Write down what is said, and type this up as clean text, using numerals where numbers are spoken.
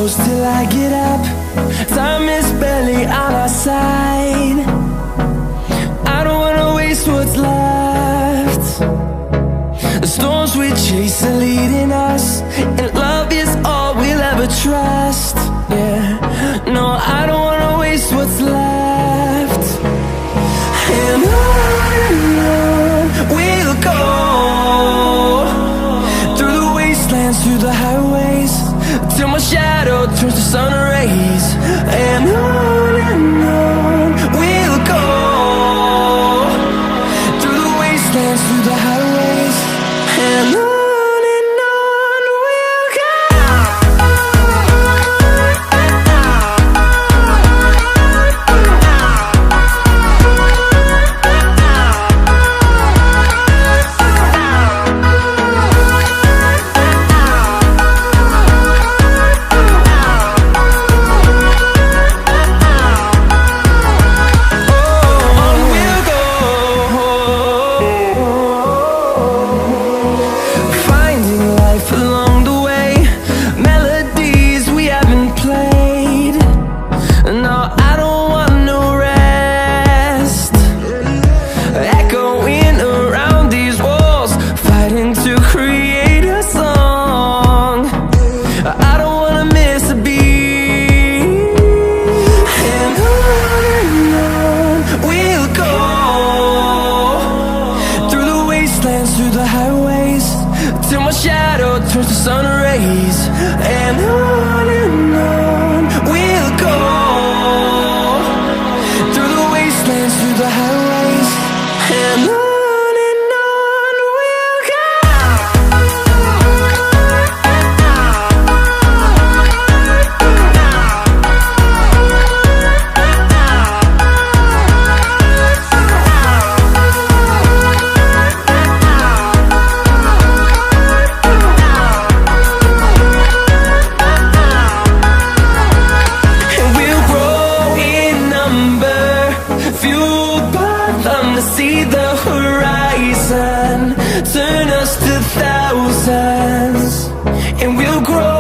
close till I get up. Time is barely on our side. I don't wanna waste what's left. The storms we chase are leading us, and love is all we'll ever trust. Yeah, no, I don't wanna waste what's left. And on we'll go, through the wastelands, through the highways, till my shadow turns to sun rays. And on we'll go, through the wastelands, through the highways, and on we'll go. Through the highways, till my shadow turns to sun rays. And on we'll go, through the wastelands, through the highways, and on we'll go. Fueled by them to see the horizon, turn us to thousands, and we'll grow